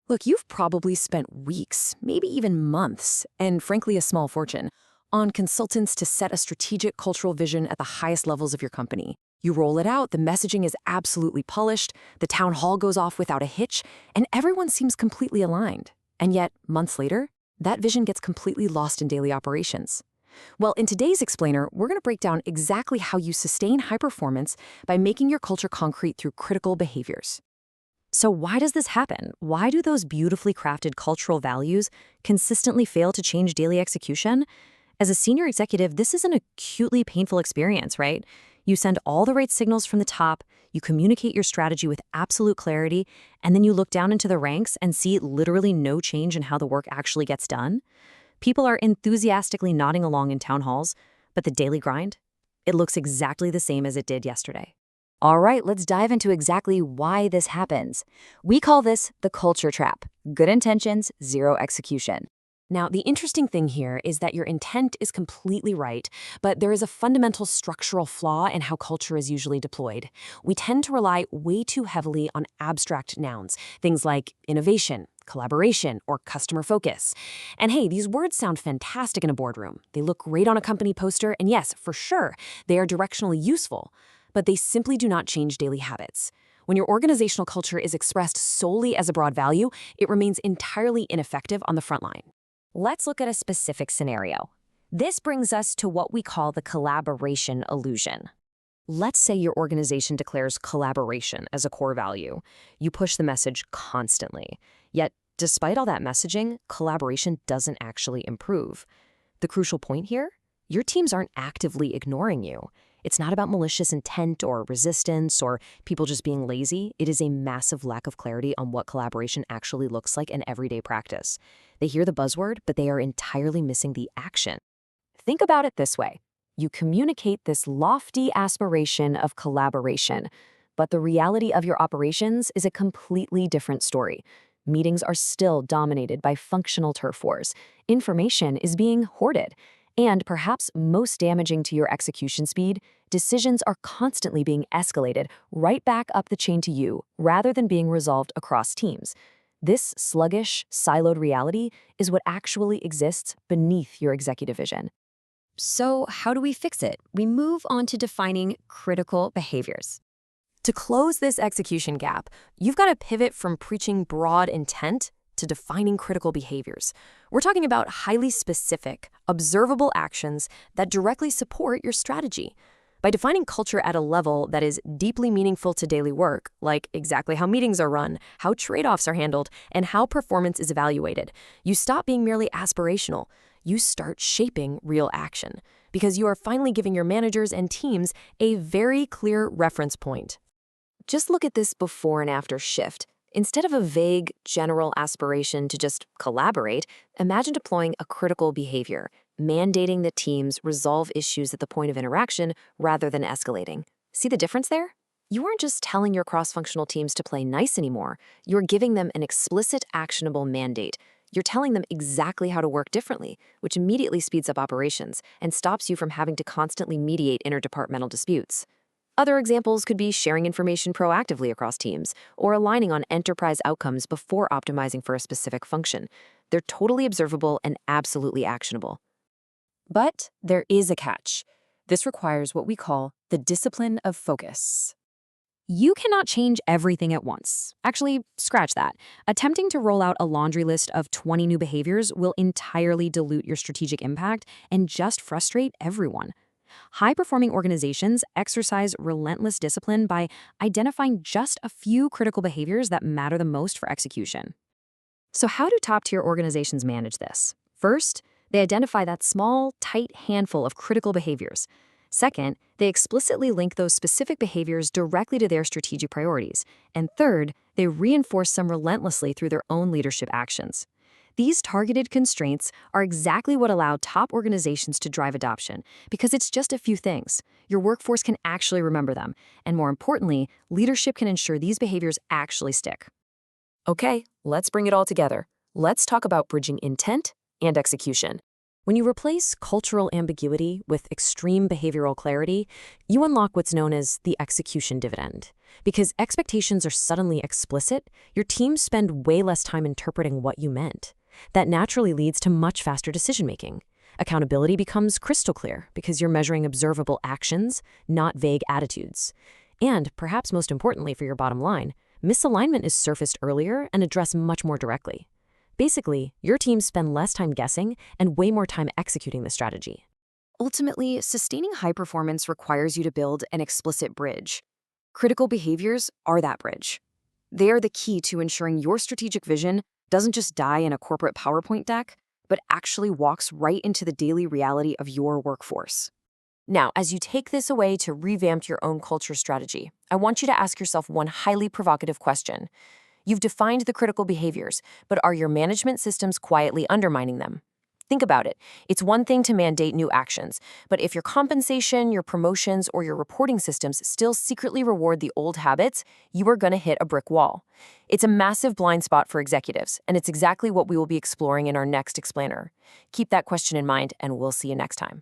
Look, you've probably spent weeks, maybe even months, and frankly a small fortune, on consultants to set a strategic cultural vision at the highest levels of your company. You roll it out, the messaging is absolutely polished, the town hall goes off without a hitch, and everyone seems completely aligned. And yet, months later, that vision gets completely lost in daily operations. Well, in today's Explainer, we're going to break down exactly how you sustain high performance by making your culture concrete through critical behaviors. So why does this happen? Why do those beautifully crafted cultural values consistently fail to change daily execution? As a senior executive, this is an acutely painful experience, right? You send all the right signals from the top, you communicate your strategy with absolute clarity, and then you look down into the ranks and see literally no change in how the work actually gets done. People are enthusiastically nodding along in town halls, but the daily grind? It looks exactly the same as it did yesterday. All right, let's dive into exactly why this happens. We call this the culture trap. Good intentions, zero execution. Now, the interesting thing here is that your intent is completely right, but there is a fundamental structural flaw in how culture is usually deployed. We tend to rely way too heavily on abstract nouns, things like innovation, collaboration, or customer focus. And hey, these words sound fantastic in a boardroom. They look great on a company poster, and yes, for sure, they are directionally useful, but they simply do not change daily habits. When your organizational culture is expressed solely as a broad value, it remains entirely ineffective on the front line. Let's look at a specific scenario. This brings us to what we call the collaboration illusion. Let's say your organization declares collaboration as a core value. You push the message constantly. Yet, despite all that messaging, collaboration doesn't actually improve. The crucial point here? Your teams aren't actively ignoring you. It's not about malicious intent or resistance or people just being lazy. It is a massive lack of clarity on what collaboration actually looks like in everyday practice. They hear the buzzword, but they are entirely missing the action. Think about it this way. You communicate this lofty aspiration of collaboration, but the reality of your operations is a completely different story. Meetings are still dominated by functional turf wars. Information is being hoarded. And perhaps most damaging to your execution speed, decisions are constantly being escalated right back up the chain to you rather than being resolved across teams. This sluggish, siloed reality is what actually exists beneath your executive vision. So how do we fix it? We move on to defining critical behaviors. To close this execution gap, you've got to pivot from preaching broad intent to defining critical behaviors. We're talking about highly specific, observable actions that directly support your strategy. By defining culture at a level that is deeply meaningful to daily work, like exactly how meetings are run, how trade-offs are handled, and how performance is evaluated, you stop being merely aspirational. You start shaping real action, because you are finally giving your managers and teams a very clear reference point. Just look at this before and after shift. Instead of a vague, general aspiration to just collaborate, imagine deploying a critical behavior, mandating that teams resolve issues at the point of interaction rather than escalating. See the difference there? You aren't just telling your cross-functional teams to play nice anymore. You're giving them an explicit, actionable mandate. You're telling them exactly how to work differently, which immediately speeds up operations and stops you from having to constantly mediate interdepartmental disputes. Other examples could be sharing information proactively across teams or aligning on enterprise outcomes before optimizing for a specific function. They're totally observable and absolutely actionable. But there is a catch. This requires what we call the discipline of focus. You cannot change everything at once. Actually, scratch that. Attempting to roll out a laundry list of 20 new behaviors will entirely dilute your strategic impact and just frustrate everyone. High-performing organizations exercise relentless discipline by identifying just a few critical behaviors that matter the most for execution. So how do top-tier organizations manage this? First, they identify that small, tight handful of critical behaviors. Second, they explicitly link those specific behaviors directly to their strategic priorities. And third, they reinforce them relentlessly through their own leadership actions. These targeted constraints are exactly what allow top organizations to drive adoption, because it's just a few things. Your workforce can actually remember them, and more importantly, leadership can ensure these behaviors actually stick. Okay, let's bring it all together. Let's talk about bridging intent and execution. When you replace cultural ambiguity with extreme behavioral clarity, you unlock what's known as the execution dividend. Because expectations are suddenly explicit, your teams spend way less time interpreting what you meant. That naturally leads to much faster decision-making. Accountability becomes crystal clear because you're measuring observable actions, not vague attitudes. And, perhaps most importantly for your bottom line, misalignment is surfaced earlier and addressed much more directly. Basically, your teams spend less time guessing and way more time executing the strategy. Ultimately, sustaining high performance requires you to build an explicit bridge. Critical behaviors are that bridge. They are the key to ensuring your strategic vision doesn't just die in a corporate PowerPoint deck, but actually walks right into the daily reality of your workforce. Now, as you take this away to revamp your own culture strategy, I want you to ask yourself one highly provocative question. You've defined the critical behaviors, but are your management systems quietly undermining them? Think about it. It's one thing to mandate new actions, but if your compensation, your promotions, or your reporting systems still secretly reward the old habits, you are going to hit a brick wall. It's a massive blind spot for executives, and it's exactly what we will be exploring in our next explainer. Keep that question in mind, and we'll see you next time.